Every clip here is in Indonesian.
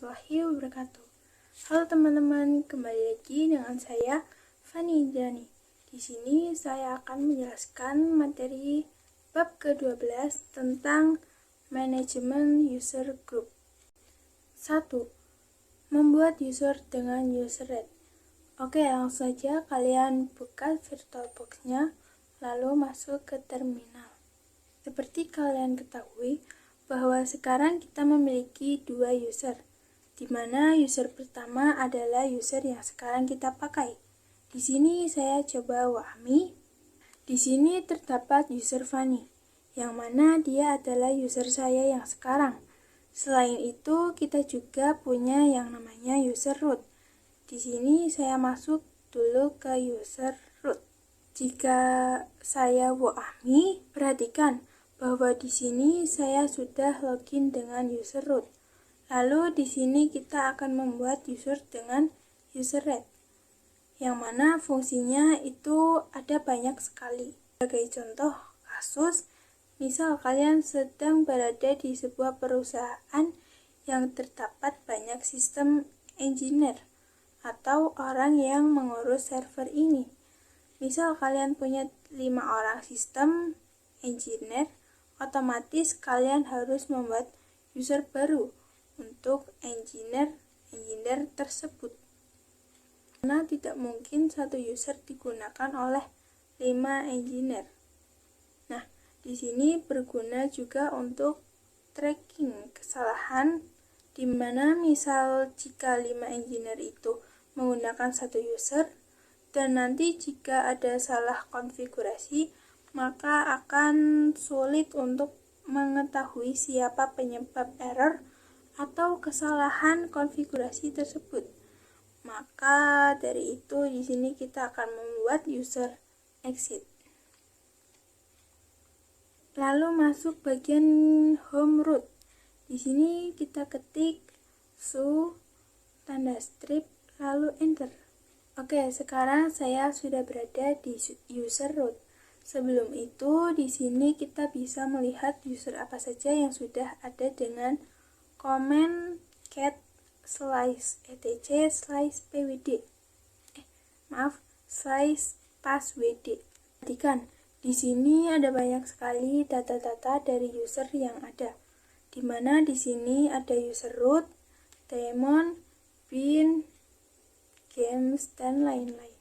warahmatullahi wabarakatuh. Halo teman-teman, kembali lagi dengan saya Fani Indrani. Di sini saya akan menjelaskan materi bab ke-12 tentang manajemen user group. 1. Membuat user dengan user rate. Oke, langsung saja kalian buka VirtualBox-nya lalu masuk ke terminal. Seperti kalian ketahui bahwa sekarang kita memiliki dua user, di mana user pertama adalah user yang sekarang kita pakai. Di sini saya coba Wahmi. Di sini terdapat user Fani, yang mana dia adalah user saya yang sekarang. Selain itu, kita juga punya yang namanya user root. Di sini saya masuk dulu ke user root. Jika saya Wahmi, perhatikan bahwa di sini saya sudah login dengan user root. Lalu di sini kita akan membuat user dengan user rate, yang mana fungsinya itu ada banyak sekali. Sebagai contoh kasus, misal kalian sedang berada di sebuah perusahaan yang terdapat banyak sistem engineer atau orang yang mengurus server ini. Misal kalian punya 5 orang sistem engineer, otomatis kalian harus membuat user baru untuk engineer tersebut. Karena tidak mungkin satu user digunakan oleh 5 engineer. Nah, di sini berguna juga untuk tracking kesalahan, di mana misal jika 5 engineer itu menggunakan satu user, dan nanti jika ada salah konfigurasi, maka akan sulit untuk mengetahui siapa penyebab error atau kesalahan konfigurasi tersebut. Maka dari itu di sini kita akan membuat user exit. Lalu masuk bagian home root. Di sini kita ketik su tanda strip lalu enter. Oke, sekarang saya sudah berada di user root. Sebelum itu, di sini kita bisa melihat user apa saja yang sudah ada dengan komen cat slice etc slice pwd. Slice passwd. Perhatikan, di sini ada banyak sekali data-data dari user yang ada. Di mana di sini ada user root, daemon, bin, games, dan lain-lain.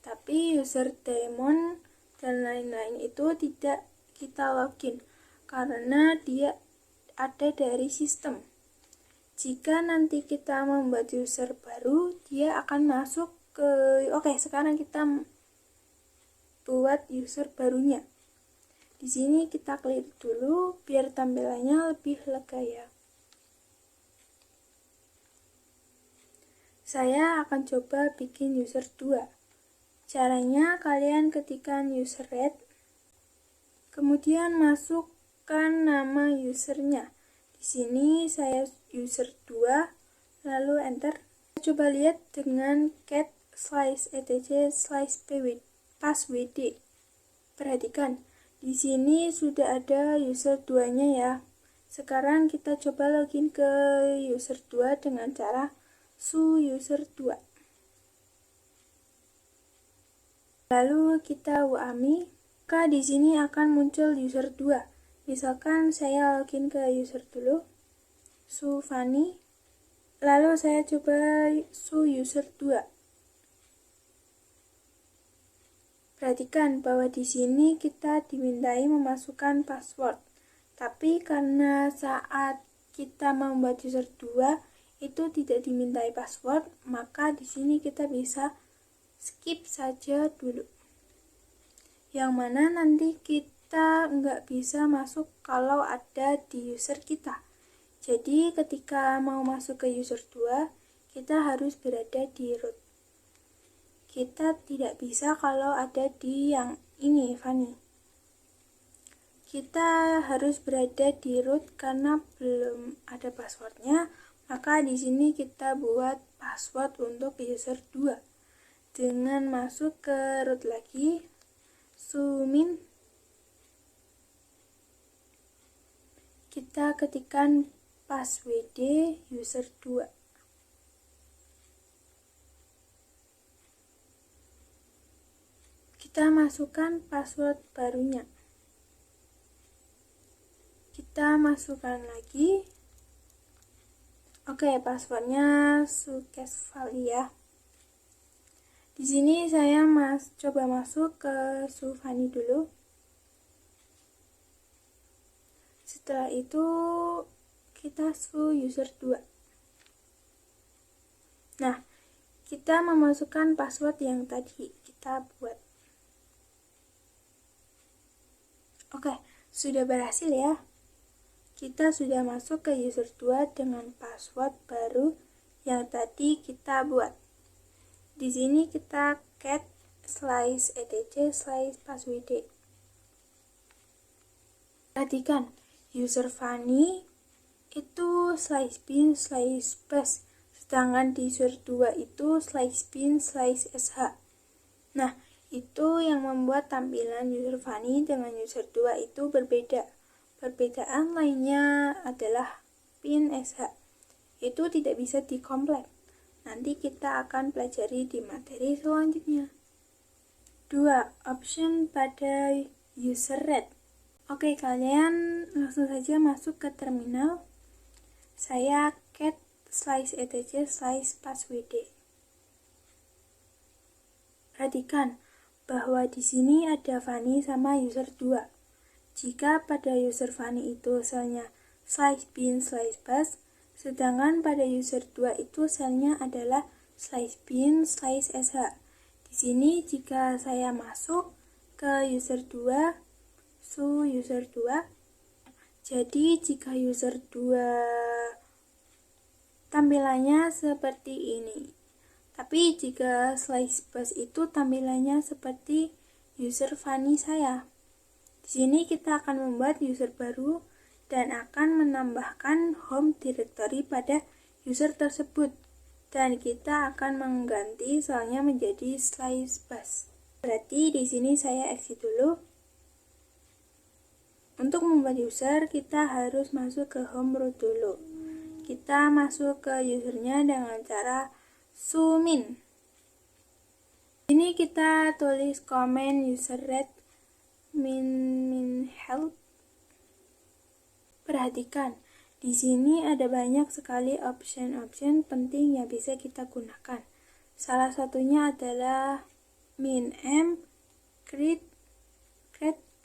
Tapi user daemon dan lain-lain itu tidak kita login karena dia ada dari sistem. Jika nanti kita membuat user baru, dia akan masuk ke sekarang kita buat user barunya. Di sini kita klik dulu biar tampilannya lebih lega ya. Saya akan coba bikin user 2. Caranya kalian ketikkan user rate, kemudian masukkan nama usernya. Di sini saya user 2, lalu enter. Coba lihat dengan cat slice etc slice passwd. Perhatikan, di sini sudah ada user 2-nya ya. Sekarang kita coba login ke user 2 dengan cara su user 2. Lalu kita Wahmi, maka di sini akan muncul user 2. Misalkan saya login ke user dulu, su Fani, lalu saya coba su user 2. Perhatikan bahwa di sini kita dimintai memasukkan password. Tapi karena saat kita membuat user 2 itu tidak dimintai password, maka di sini kita bisa skip saja dulu. Yang mana nanti kita nggak bisa masuk kalau ada di user kita. Jadi ketika mau masuk ke user 2, kita harus berada di root. Kita tidak bisa kalau ada di yang ini, Fani. Kita harus berada di root karena belum ada passwordnya, maka di sini kita buat password untuk user 2. Dengan masuk ke root lagi, sumin, kita ketikkan passwd user 2. Kita masukkan password barunya. Kita masukkan lagi. Oke, passwordnya Sukesvali ya. Di sini saya coba masuk ke Sufani dulu. Setelah itu kita user 2. Nah, kita memasukkan password yang tadi kita buat. Oke, sudah berhasil ya. Kita sudah masuk ke user 2 dengan password baru yang tadi kita buat. Di sini kita cat /etc/passwd. Perhatikan, user Fanny itu /bin/bus, sedangkan di user 2 itu /bin/sh. Nah, itu yang membuat tampilan user Fanny dengan user 2 itu berbeda. Perbedaan lainnya adalah pin sh. Itu tidak bisa dikomplek. Nanti kita akan pelajari di materi selanjutnya. 2. Option pada user red. Oke, kalian langsung saja masuk ke terminal. Saya cat /etc/passwd. Perhatikan bahwa di sini ada Fanny sama user 2. Jika pada user Fanny itu selnya /bin/bus, sedangkan pada user 2 itu selnya adalah /bin/sh. Di sini jika saya masuk ke user 2, user 2, jadi jika user 2 tampilannya seperti ini. Tapi jika /bus itu tampilannya seperti user Fanny saya. Di sini kita akan membuat user baru dan akan menambahkan home directory pada user tersebut. Dan kita akan mengganti soalnya menjadi /bus. Berarti di sini saya exit dulu. Untuk membuat user, kita harus masuk ke home root dulu. Kita masuk ke usernya dengan cara sumin. Ini kita tulis komen user red min help. Perhatikan, di sini ada banyak sekali option penting yang bisa kita gunakan. Salah satunya adalah min m, create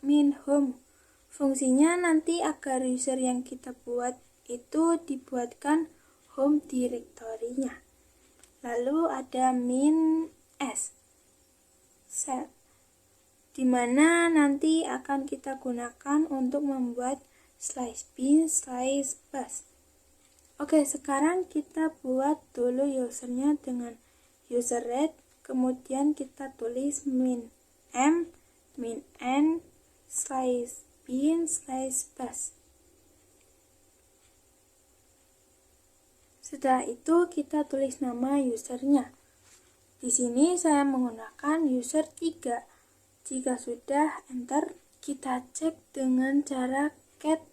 min home. Fungsinya nanti agar user yang kita buat itu dibuatkan home directory-nya. Lalu ada min s, set, dimana nanti akan kita gunakan untuk membuat /bin/bus. Oke, sekarang kita buat dulu usernya dengan user red, kemudian kita tulis min m, min n, /bin/bus. Setelah itu kita tulis nama usernya. Di sini saya menggunakan user 3. Jika sudah, enter. Kita cek dengan cara cat.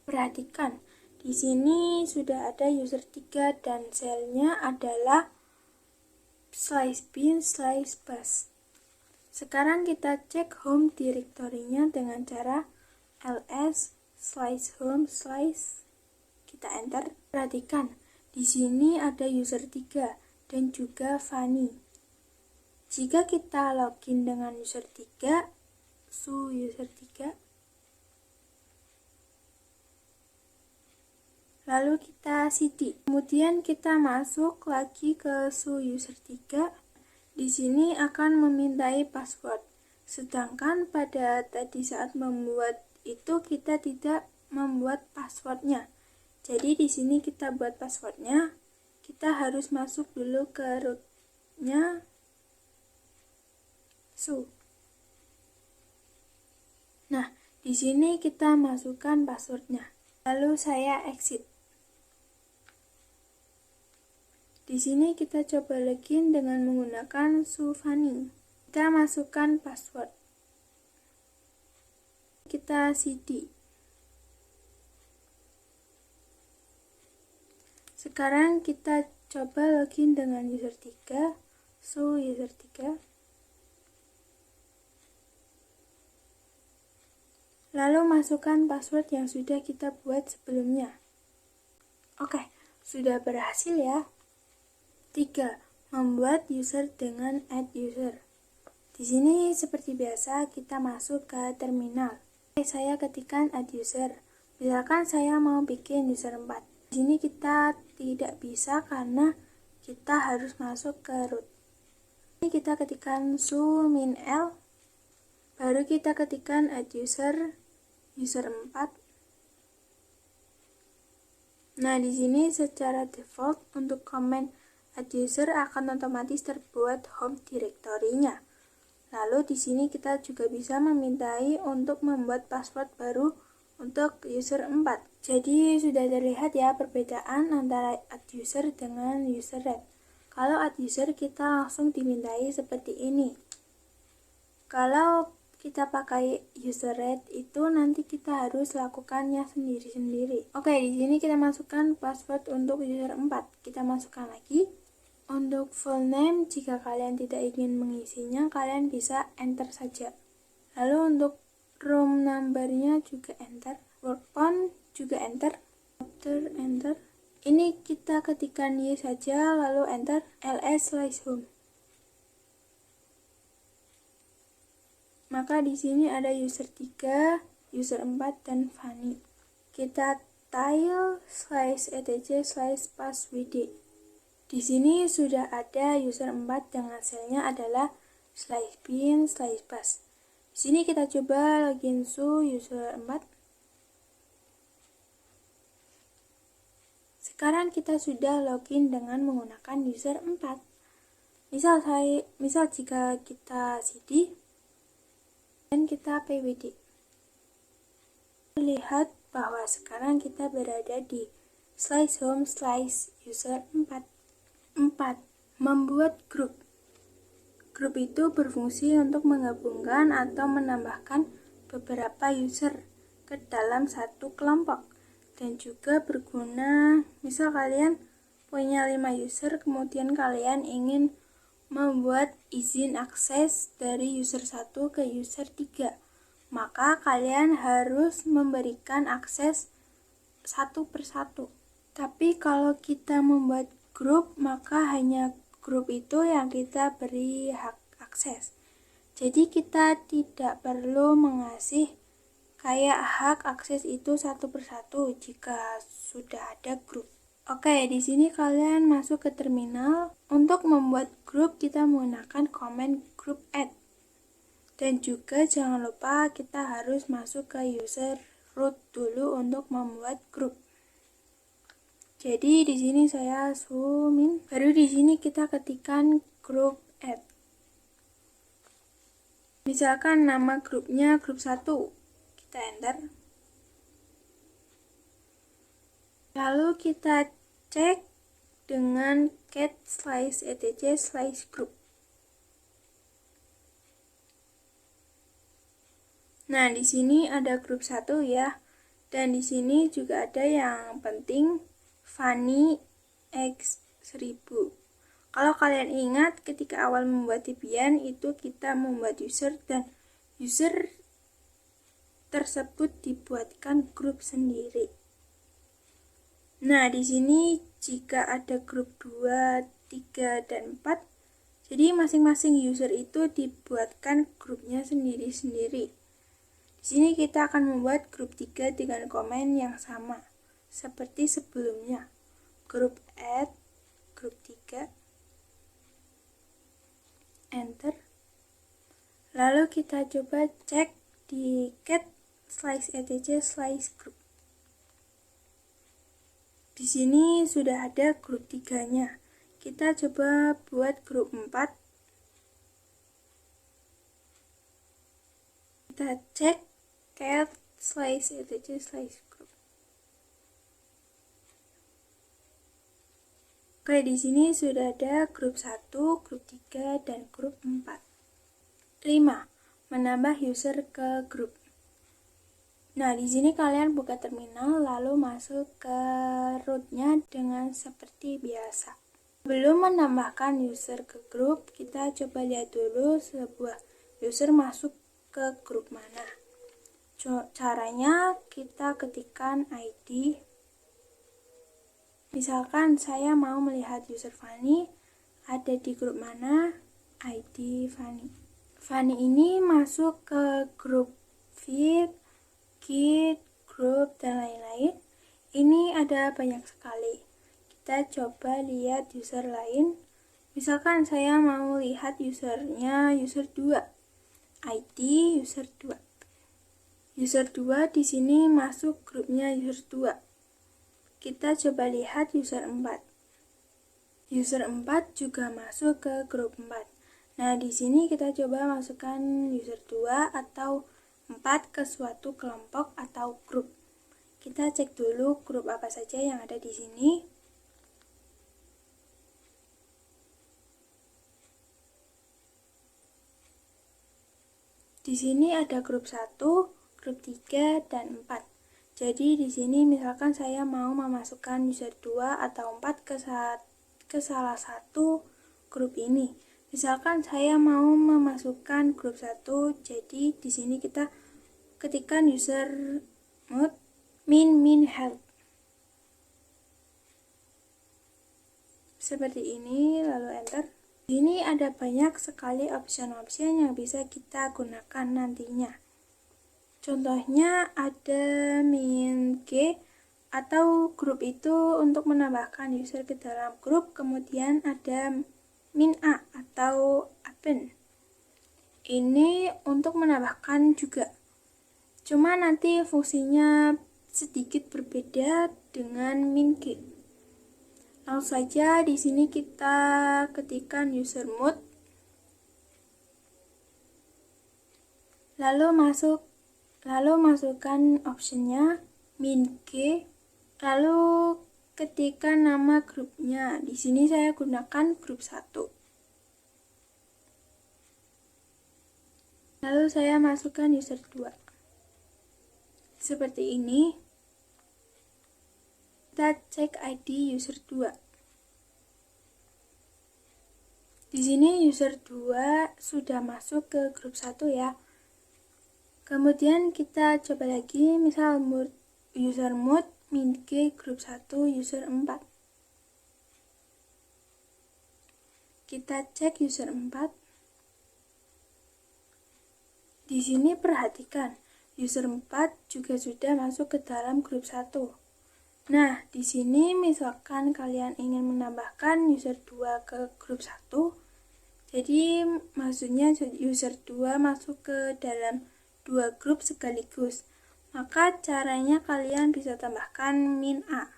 Perhatikan, di sini sudah ada user 3 dan selnya adalah /bin/bus. Sekarang kita cek home directory-nya dengan cara ls/home/ kita enter. Perhatikan, di sini ada user 3 dan juga Fanny. Jika kita login dengan user 3, user 3, lalu kita cd. Kemudian kita masuk lagi ke user 3. Di sini akan memintai password. Sedangkan pada tadi saat membuat itu kita tidak membuat passwordnya. Jadi di sini kita buat passwordnya. Kita harus masuk dulu ke rootnya Nah, di sini kita masukkan passwordnya. Lalu saya exit. Di sini kita coba login dengan menggunakan Sufani. Kita masukkan password. Kita cd. Sekarang kita coba login dengan user 3, so user 3. Lalu masukkan password yang sudah kita buat sebelumnya. Oke, sudah berhasil ya. 3. Membuat user dengan add user. Di sini seperti biasa kita masuk ke terminal. Saya ketikkan add user. Misalkan saya mau bikin user 4. Di sini kita tidak bisa karena kita harus masuk ke root. Ini kita ketikkan su min l, baru kita ketikkan add user 4. Nah, di sini secara default untuk komen add user akan otomatis terbuat home directory-nya. Lalu di sini kita juga bisa memintai untuk membuat password baru untuk user 4. Jadi sudah terlihat ya perbedaan antara add user dengan user red. Kalau add user kita langsung dimintai seperti ini. Kalau kita pakai user red itu nanti kita harus lakukannya sendiri-sendiri. Oke, di sini kita masukkan password untuk user 4. Kita masukkan lagi. Untuk full name, jika kalian tidak ingin mengisinya, kalian bisa enter saja. Lalu untuk room number-nya juga enter, work phone juga enter, enter. Ini kita ketikkan Y saja, lalu enter ls/home. Maka di sini ada user 3, user 4, dan Fanny. Kita tile/etc/passwd. Di sini sudah ada user 4 dengan hasilnya adalah /bin/pass. Di sini kita coba login su user 4. Sekarang kita sudah login dengan menggunakan user 4. Misal jika kita cd dan kita pwd. Lihat bahwa sekarang kita berada di /home/user 4. 4. Membuat grup. Grup itu berfungsi untuk menggabungkan atau menambahkan beberapa user ke dalam satu kelompok dan juga berguna misal kalian punya 5 user kemudian kalian ingin membuat izin akses dari user 1 ke user 3, maka kalian harus memberikan akses satu persatu. Tapi kalau kita membuat grup, maka hanya grup itu yang kita beri hak akses. Jadi kita tidak perlu mengasih kayak hak akses itu satu persatu jika sudah ada grup. Oke, di sini kalian masuk ke terminal. Untuk membuat grup kita menggunakan command group add. Dan juga jangan lupa kita harus masuk ke user root dulu untuk membuat grup. Jadi di sini saya zoom in, baru di sini kita ketikkan group add. Misalkan nama grupnya grup 1, kita enter. Lalu kita cek dengan cat/etc/group. Nah, di sini ada grup 1 ya. Dan di sini juga ada yang penting Fanny X1000. Kalau kalian ingat ketika awal membuat Debian itu kita membuat user dan user tersebut dibuatkan grup sendiri. Nah, di sini jika ada grup 2, 3, dan 4, jadi masing-masing user itu dibuatkan grupnya sendiri-sendiri. Di sini kita akan membuat grup 3 dengan komen yang sama seperti sebelumnya. Grup add, grup 3, enter. Lalu kita coba cek di cat/etc/group. Di sini sudah ada grup 3-nya. Kita coba buat grup 4. Kita cek cat/etc/group. Oke, di sini sudah ada grup 1, grup 3, dan grup 4. 5. Menambah user ke grup. Nah, di sini kalian buka terminal lalu masuk ke rootnya dengan seperti biasa. Belum menambahkan user ke grup, kita coba lihat dulu sebuah user masuk ke grup mana. Caranya kita ketikkan ID. Misalkan saya mau melihat user Fanny ada di grup mana, ID Fanny. Fanny ini masuk ke grup feed, Git, grup, dan lain-lain. Ini ada banyak sekali. Kita coba lihat user lain. Misalkan saya mau lihat usernya user 2. ID user 2. User 2 di sini masuk grupnya user 2. Kita coba lihat user 4. User 4 juga masuk ke grup 4. Nah, di sini kita coba masukkan user 2 atau 4 ke suatu kelompok atau grup. Kita cek dulu grup apa saja yang ada di sini. Di sini ada grup 1, grup 3, dan 4. Jadi di sini misalkan saya mau memasukkan user 2 atau 4 ke salah satu grup ini. Misalkan saya mau memasukkan grup 1, jadi di sini kita ketikkan user mode min help. Seperti ini, lalu enter. Di sini ada banyak sekali option-option yang bisa kita gunakan nantinya. Contohnya ada min g atau grup itu untuk menambahkan user ke dalam grup, kemudian ada min a atau append. Ini untuk menambahkan juga. Cuma nanti fungsinya sedikit berbeda dengan min g. Langsung saja di sini kita ketikkan user mode. Lalu masukkan optionnya min g. Lalu ketikkan nama grupnya. Di sini saya gunakan grup 1. Lalu saya masukkan user 2. Seperti ini. Kita cek ID user 2. Di sini user 2 sudah masuk ke grup 1 ya. Kemudian kita coba lagi, misal user mode min g grup 1 user 4. Kita cek user 4. Di sini perhatikan, user 4 juga sudah masuk ke dalam grup 1. Nah, di sini misalkan kalian ingin menambahkan user 2 ke grup 1, jadi maksudnya user 2 masuk ke dalam 2 grup sekaligus. Maka caranya kalian bisa tambahkan min a.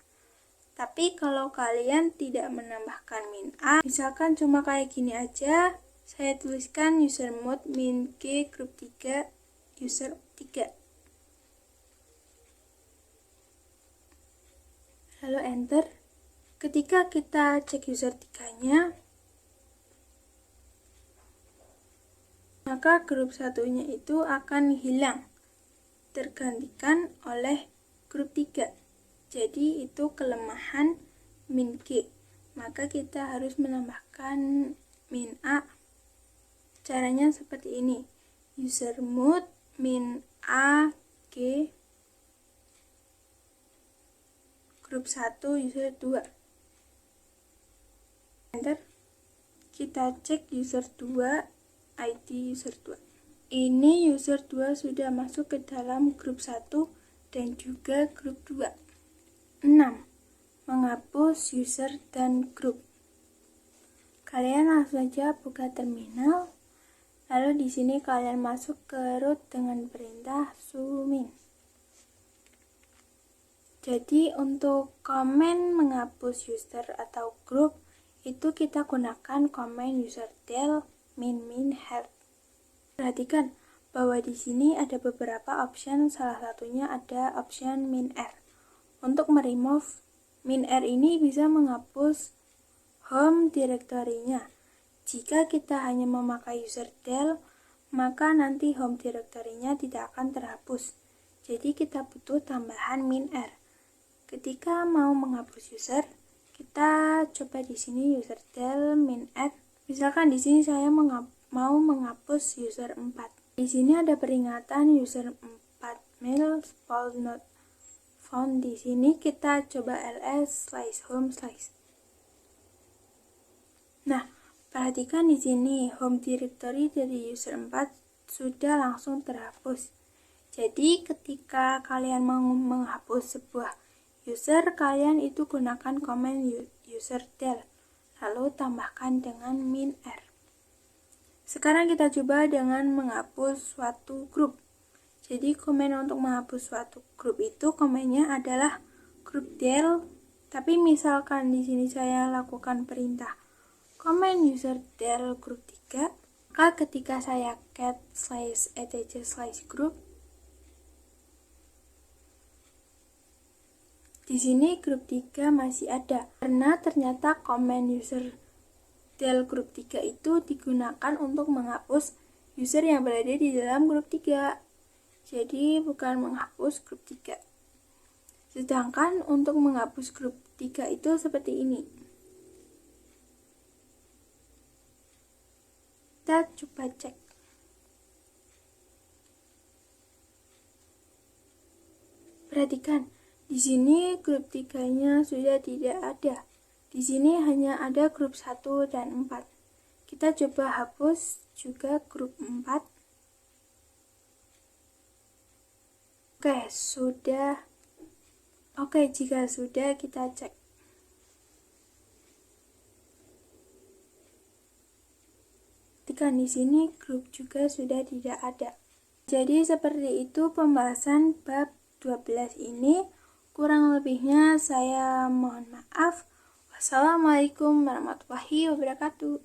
Tapi kalau kalian tidak menambahkan min a, misalkan cuma kayak gini aja, saya tuliskan user mode min g grup 3 user 3. Lalu enter. Ketika kita cek user 3-nya, maka grup satunya itu akan hilang, tergantikan oleh grup 3. Jadi itu kelemahan min g. Maka kita harus menambahkan min a. Caranya seperti ini. User mode min a g grup 1 user 2. Enter. Kita cek user 2, ID user 2. Ini user 2 sudah masuk ke dalam grup 1 dan juga grup 2. 6. Menghapus user dan grup. Kalian langsung saja buka terminal. Lalu di sini kalian masuk ke root dengan perintah zoom in. Jadi untuk komen menghapus user atau grup itu kita gunakan komen userdel min help. Perhatikan bahwa di sini ada beberapa option, salah satunya ada option min r. Untuk meremove min r ini bisa menghapus home directory-nya. Jika kita hanya memakai userdel, maka nanti home directory-nya tidak akan terhapus. Jadi kita butuh tambahan -r. Ketika mau menghapus user, kita coba di sini user del -r. Misalkan di sini saya mau menghapus user 4. Di sini ada peringatan user 4 mail spell not found. Di sini kita coba ls/home/. Nah, perhatikan di sini home directory dari user 4 sudah langsung terhapus. Jadi ketika kalian mau menghapus sebuah user, kalian itu gunakan komen user del, lalu tambahkan dengan -r. Sekarang kita coba dengan menghapus suatu grup. Jadi komen untuk menghapus suatu grup itu komennya adalah grup del, tapi misalkan di sini saya lakukan perintah komen user del grup 3, maka ketika saya cat/etc/group, di sini grup 3 masih ada, karena ternyata komen user del grup 3 itu digunakan untuk menghapus user yang berada di dalam grup 3. Jadi bukan menghapus grup 3. Sedangkan untuk menghapus grup 3 itu seperti ini. Kita coba cek. Perhatikan, di sini grup 3-nya sudah tidak ada. Di sini hanya ada grup 1 dan 4. Kita coba hapus juga grup 4. Oke, jika sudah kita cek. Perhatikan di sini grup juga sudah tidak ada. Jadi seperti itu pembahasan bab 12 ini. Kurang lebihnya saya mohon maaf. Wassalamualaikum warahmatullahi wabarakatuh.